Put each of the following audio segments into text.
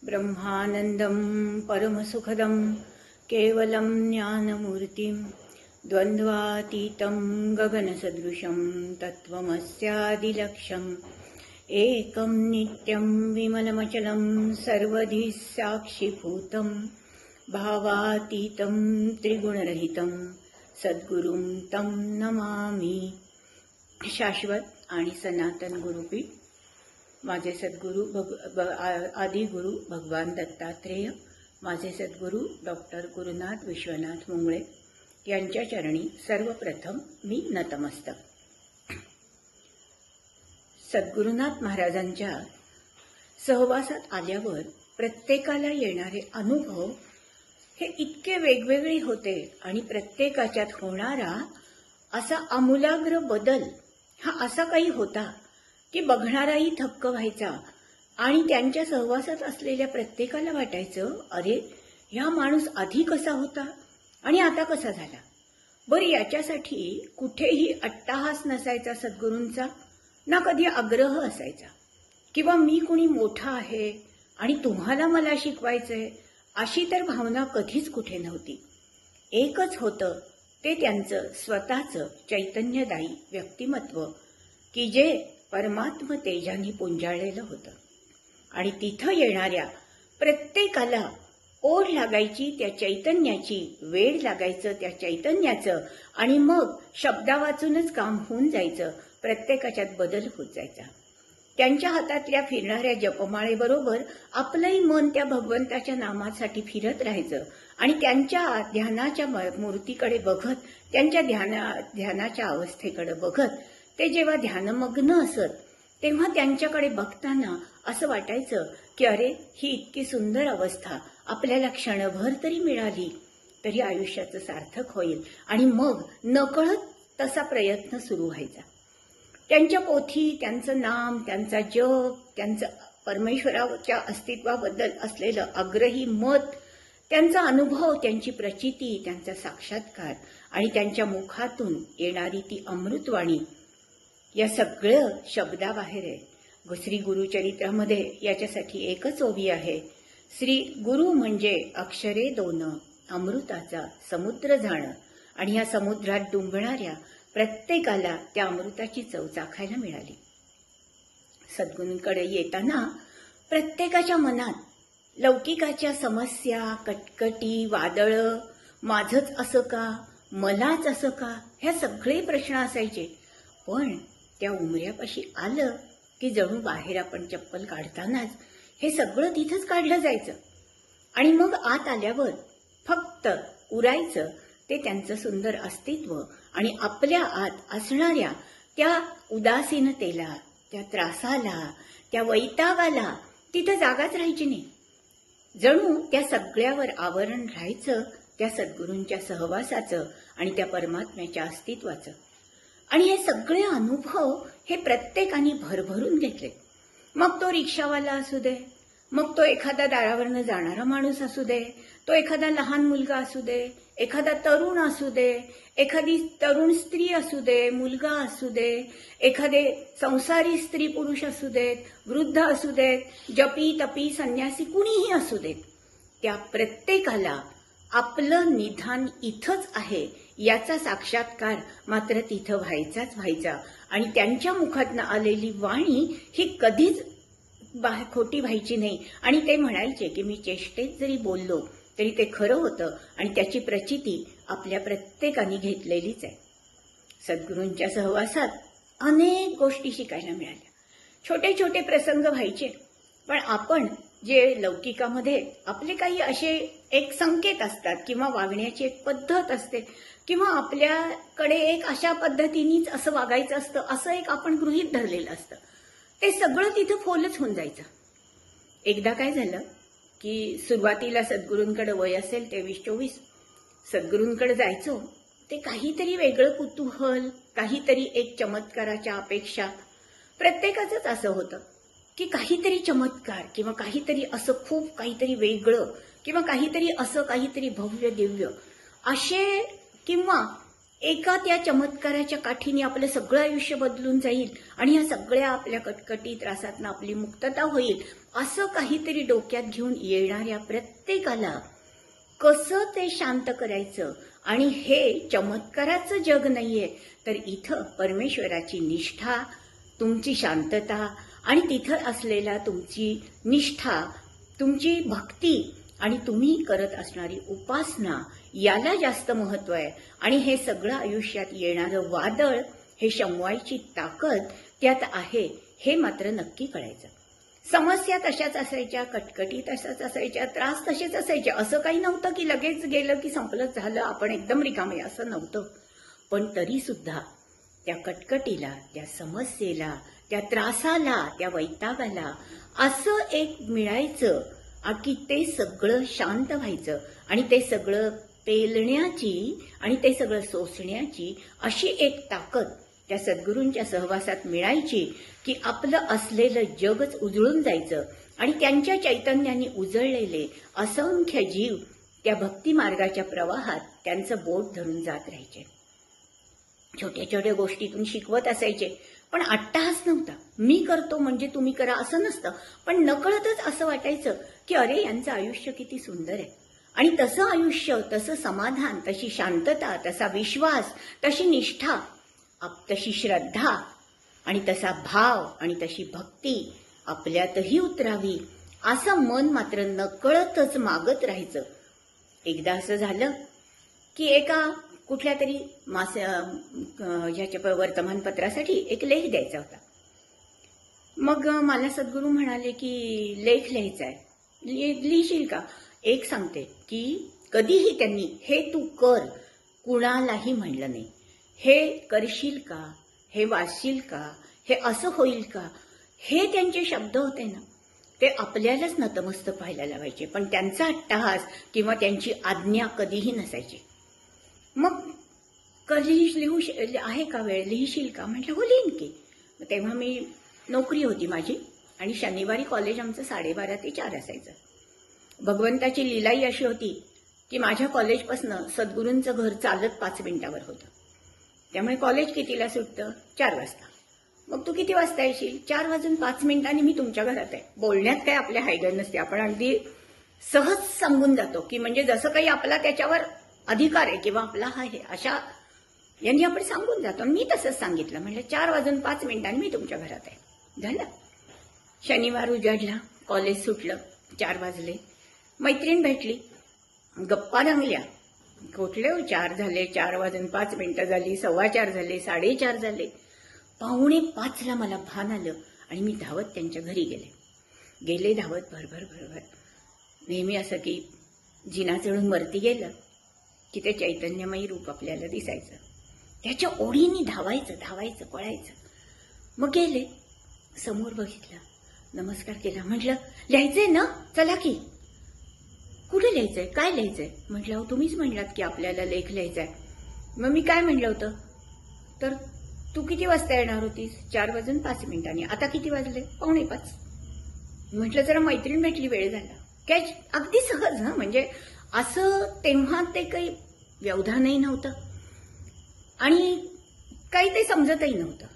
ब्रह्मानन्दं परमसुखदं केवलं ज्ञानमूर्तिं द्वन्द्वातीतं गगनसदृशं तत्त्वमस्यादिलक्ष्यम् एकं नित्यं विमलमचलं सर्वधि साक्षिभूतं भावातीतं त्रिगुणरहितं सद्गुरुं तं नमामि। शाश्वत आणि सनातन गुरुपीठ माझे सद्गुरू आदिगुरु भगवान दत्तात्रेय, माझे सद्गुरू डॉक्टर गुरुनाथ विश्वनाथ मुंगळे यांच्या चरणी सर्वप्रथम मी नतमस्तक। सद्गुरुनाथ महाराजांच्या सहवासात आल्यावर प्रत्येकाला येणारे अनुभव हे इतके वेगवेगळे होते आणि प्रत्येकाच्यात होणारा असा आमूलाग्र बदल हा असा काही होता की बघणाराही थक्क व्हायचा आणि त्यांच्या सहवासात असलेल्या प्रत्येकाला वाटायचं, अरे हा माणूस आधी कसा होता आणि आता कसा झाला। बरं, याच्यासाठी कुठेही अट्टाहास नसायचा सद्गुरूंचा, ना कधी आग्रह असायचा किंवा मी कुणी मोठा आहे आणि तुम्हाला मला शिकवायचंय अशी तर भावना कधीच कुठे नव्हती। एकच होतं ते त्यांचं स्वतःचं चैतन्यदायी व्यक्तिमत्व की जे परमात्म तेजाने पुंजाळलेलं होतं आणि तिथं येणाऱ्या प्रत्येकाला ओढ लागायची त्या चैतन्याची, वेड लागायचं त्या चैतन्याचं आणि मग शब्दा वाचूनच काम होऊन जायचं, प्रत्येकाच्यात बदल होत जायचा। त्यांच्या हातातल्या फिरणाऱ्या जपमाळेबरोबर आपलंही मन त्या भगवंताच्या नामासाठी फिरत राहायचं आणि त्यांच्या ध्यानाच्या मूर्तीकडे बघत, त्यांच्या ध्यानाच्या अवस्थेकडे बघत ते जेव्हा ध्यानमग्न असत तेव्हा त्यांच्याकडे बघताना असं वाटायचं की अरे ही इतकी सुंदर अवस्था आपल्याला क्षणभर तरी मिळाली तरी आयुष्याचं सार्थक होईल आणि मग नकळत तसा प्रयत्न सुरू व्हायचा। त्यांच्या पोथी, त्यांचं नाम, त्यांचा जप, त्यांचं परमेश्वराच्या अस्तित्वाबद्दल असलेलं आग्रही मत, त्यांचा अनुभव, त्यांची प्रचिती, त्यांचा साक्षात्कार आणि त्यांच्या मुखातून येणारी ती अमृतवाणी, या सगळं शब्दाबाहेर आहे। श्री गुरुचरित्रामध्ये याच्यासाठी एकच ओवी आहे, श्री गुरु म्हणजे अक्षरे दोन, अमृताचा समुद्र जाणं, आणि या समुद्रात डुंबणाऱ्या प्रत्येकाला त्या अमृताची चव चाखायला मिळाली। सद्गुरूंकडे येताना प्रत्येकाच्या मनात लौकिकाच्या समस्या, कटकटी, वादळं, माझंच असं का, मलाच असं का, ह्या सगळे प्रश्न असायचे। पण त्या उमऱ्यापाशी आलं की जणू बाहेर आपण चप्पल काढतानाच हे सगळं तिथंच काढलं जायचं आणि मग आत आल्यावर फक्त उरायचं ते त्यांचं सुंदर अस्तित्व आणि आपल्या आत असणाऱ्या त्या उदासीनतेला, त्या त्रासाला, त्या वैतागाला तिथं जागाच राहायची नाही। जणू त्या सगळ्यावर आवरण राहायचं त्या सद्गुरूंच्या सहवासाचं आणि त्या परमात्म्याच्या अस्तित्वाचं। आणि हे सगळे अनुभव हे प्रत्येकाने भरभरून घेतले। मग तो रिक्षावाला असू दे, मग तो एखादा दारावरनं जाणारा माणूस असू दे, तो एखादा लहान मुलगा असू दे, एखादा तरुण असू दे, एखादी तरुण स्त्री असू दे, मुलगा असू दे, एखादे संसारी स्त्री पुरुष असू देत, वृद्ध असू देत, जपी तपी संन्यासी कुणीही असू देत, त्या प्रत्येकाला आपलं निधान इथंच आहे याचा साक्षात्कार मात्र तिथं व्हायचाच व्हायचा आणि त्यांच्या मुखातनं आलेली वाणी ही कधीच खोटी व्हायची नाही आणि ते म्हणायचे की मी चेष्टेत जरी बोललो तरी ते खरं होतं आणि त्याची प्रचिती आपल्या प्रत्येकाने घेतलेलीच आहे। सद्गुरूंच्या सहवासात अनेक गोष्टी शिकायला मिळाल्या, छोटे छोटे प्रसंग व्हायचे, पण आपण जे लौकिकामध्ये आपले काही असे एक संकेत असतात किंवा वागण्याची एक पद्धत असते किंवा आपल्याकडे एक अशा पद्धतीनेच असं वागायचं असतं असं एक आपण गृहीत धरलेलं असतं, ते सगळं तिथं फोलच होऊन जायचं। एकदा काय झालं की सुरुवातीला सद्गुरूंकडे वय असेल 23-24, सद्गुरूंकडे जायचो ते काहीतरी वेगळं कुतूहल, काहीतरी एक चमत्काराच्या अपेक्षा, प्रत्येकाचंच असं होतं की काहीतरी चमत्कार किंवा काहीतरी असं खूप काहीतरी वेगळं किंवा काहीतरी असं काहीतरी भव्य दिव्य असे किंवा एका त्या चमत्काराच्या काठीने आपलं सगळं आयुष्य बदलून जाईल आणि या सगळ्या आपल्या कटकटी त्रासातनं आपली मुक्तता होईल, असं काहीतरी डोक्यात घेऊन येणाऱ्या प्रत्येकाला कसं ते शांत करायचं. आणि हे चमत्काराचं जग नाहीये, तर इथं परमेश्वराची निष्ठा, तुमची शांतता आणि तिथं असलेला तुमची निष्ठा, तुमची भक्ती आणि तुम्ही करत असणारी उपासना, याला जास्त महत्व आहे. आणि हे सगळं आयुष्यात येणारं वादळ, हे शमवायची ताकद त्यात आहे, हे मात्र नक्की कळायचं. समस्या तशाच असायच्या, कटकटी तशाच असायच्या, त्रास तसेच असायचे. असं काही नव्हतं की लगेच गेलं की संपलंच झालं, आपण एकदम रिकामे, असं नव्हतं. पण तरी सुद्धा त्या कटकटीला, त्या समस्येला, त्या त्रासाला, त्या वैतागाला असं एक मिळायचं की ते सगळं शांत व्हायचं आणि ते सगळं पेलण्याची आणि ते सगळं सोसण्याची अशी एक ताकद त्या सद्गुरूंच्या सहवासात मिळायची की आपलं असलेलं जगच उजळून जायचं आणि त्यांच्या चैतन्याने उजळलेले असंख्य जीव त्या भक्ती मार्गाच्या प्रवाहात त्यांचं बोट धरून जात राहायचे. छोट्या छोट्या गोष्टीतून शिकवत असायचे, पण अट्टहास नव्हता. मी करतो म्हणजे तुम्ही करा असं नसतं, पण नकळतच असं वाटायचं की अरे, यांचं आयुष्य किती सुंदर आहे. आणि तसं आयुष्य, तसं समाधान, तशी शांतता, तसा विश्वास, तशी निष्ठा, तशी श्रद्धा आणि तसा भाव आणि तशी भक्ती आपल्यातही उतरावी, असं मन मात्र नकळतच मागत राहायचं. एकदा असं झालं की एका कुठल्या तरी ह्याच्या वर्तमानपत्रासाठी एक लेख द्यायचा होता. मग मला सद्गुरू म्हणाले की लेख लिहायचा आहे, लिहिशील का? एक सांगते की कधीही त्यांनी हे तू कर कुणालाही म्हणलं नाही. हे करशील का, हे वाचशील का, हे असं होईल का, हे त्यांचे शब्द होते ना, ते आपल्यालाच नतमस्तक पाहायला लावायचे. पण त्यांचा अट्टहास किंवा त्यांची आज्ञा कधीही नसायची. मग कधी लिहू आहे का वेळ, लिहिशील का? म्हटलं हो, लिहीन की. तेव्हा मी नोकरी होती माझी आणि शनिवारी कॉलेज आमचं 12:30 ते 4 असायचं. भगवंताची लीलाई अशी होती की माझ्या कॉलेजपासनं सद्गुरूंचं घर चालत 5 मिनिटावर होतं. त्यामुळे कॉलेज कितीला सुटतं? 4 वाजता. मग तू किती वाजता येशील? 4:05 मी तुमच्या घरात आहे. बोलण्यात काय आपल्या हायगड नसते, आपण अगदी सहज सांगून जातो की म्हणजे जसं काही आपला त्याच्यावर अधिकार आहे किंवा आपला हा आहे, अशा यांनी आपण सांगून जातो. मी तसंच सांगितलं, म्हटलं 4:05 मी तुमच्या घरात आहे. झालं. शनिवार उजाडला, कॉलेज सुटलं, 4 वाजले. मैत्रीण भेटली, गप्पा रंगल्या. कुठले 4 झाले, 4:05 झाली, 4:15 झाले, 4:30 झाले. 4:45 मला भान आलं आणि मी धावत त्यांच्या घरी गेले धावत भरभर. नेहमी असं की जिना चढून वरती गेलं की ते चैतन्यमयी रूप आपल्याला दिसायचं. त्याच्या ओढीने धावायचं पळायचं. मग गेले, समोर बघितलं, नमस्कार केला. म्हटलं लिहायचंय ना, चला की. कुठे लिहायचंय, काय लिहायचंय? म्हटलं अहो, तुम्हीच म्हणलात की आपल्याला लेख लिहायचाय. मग मी काय म्हणलं होतं? तर तू किती वाजता येणार होतीस? 4:05. आता किती वाजले? 4:45. म्हटलं जरा मैत्रीण भेटली, वेळ झाला. काय, अगदी सहज. म्हणजे असं तेव्हा ते काही व्यवधानही नव्हतं आणि काही ते समजतही नव्हतं.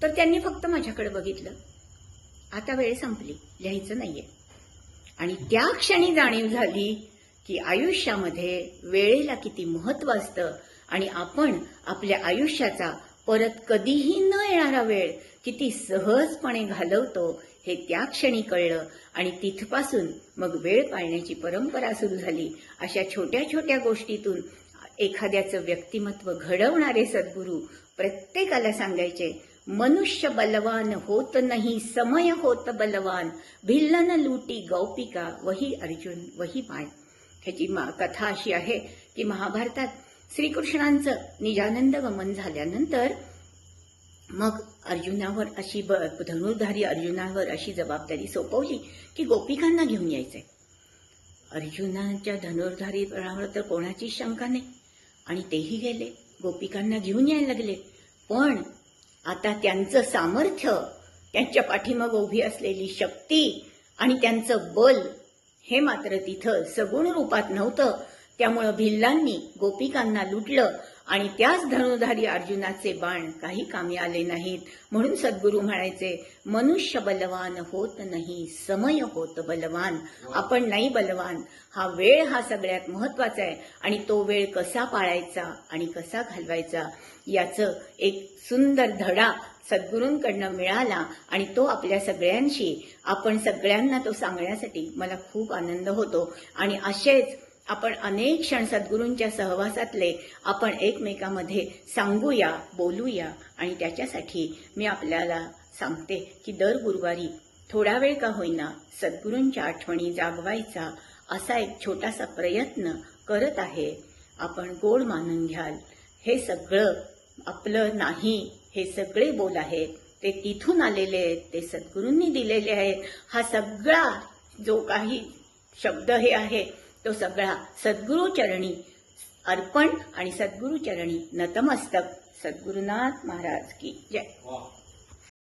तर त्यांनी फक्त माझ्याकडे बघितलं, आता वेळ संपली, लिहायचं नाहीये. आणि त्या क्षणी जाणीव झाली की आयुष्यामध्ये वेळेला किती महत्व असतं आणि आपण आपल्या आयुष्याचा परत कधीही न येणारा वेळ किती सहजपणे घालवतो, हे त्या क्षणी कळलं. आणि तिथपासून मग वेळ पाळण्याची परंपरा सुरू झाली. अशा छोट्या छोट्या गोष्टीतून एखाद्याचं व्यक्तिमत्व घडवणारे सद्गुरू प्रत्येकाला सांगायचे, मनुष्य बलवान होत नाही, समय होत बलवान, भिल्लन लूटी गौपिका, वही अर्जुन वही माय. ह्याची कथा अशी आहे की महाभारतात श्रीकृष्णांचं निजानंद गमन झाल्यानंतर मग अर्जुनावर अशी धनुर्धारी अर्जुनावर अशी जबाबदारी सोपवली की गोपिकांना घेऊन यायचंय. अर्जुनाच्या धनुर्धारीपणावर तर कोणाचीच शंका नाही आणि तेही गेले, गोपिकांना घेऊन यायला लागले. पण आता त्यांचं सामर्थ्य, त्यांच्या पाठीमागे उभी असलेली शक्ती आणि त्यांचं बल हे मात्र तिथं सगुण रूपात नव्हतं, त्यामुळं भिल्लांनी गोपिकांना लुटलं आणि त्याच धनुधारी अर्जुनाचे बाण काही कामी आले नाहीत. म्हणून सद्गुरू म्हणायचे, मनुष्य बलवान होत नाही, समय होत बलवान. आपण नाही बलवान. हा वेळ हा सगळ्यात महत्वाचा आहे आणि तो वेळ कसा पाळायचा आणि कसा घालवायचा याचं एक सुंदर धडा सद्गुरूंकडनं मिळाला आणि तो आपल्या सगळ्यांशी, आपण सगळ्यांना तो सांगण्यासाठी मला खूप आनंद होतो. आणि असेच आपण अनेक क्षण सद्गुरूंच्या सहवासातले आपण एकमेकामध्ये सांगूया, बोलूया. आणि त्याच्यासाठी मी आपल्याला सांगते की दर गुरुवारी थोडा वेळ का होईना सद्गुरूंच्या आठवणी जागवायचा असा एक छोटासा प्रयत्न करत आहे. आपण गोड मानून घ्याल. हे सगळं आपलं नाही, हे सगळे बोल आहेत ते तिथून आलेले आहेत, ते सद्गुरूंनी दिलेले आहेत. हा सगळा जो काही शब्द हे आहे तो सगळा सद्गुरूचरणी अर्पण आणि सद्गुरूचरणी नतमस्तक. सद्गुरुनाथ महाराज की जय.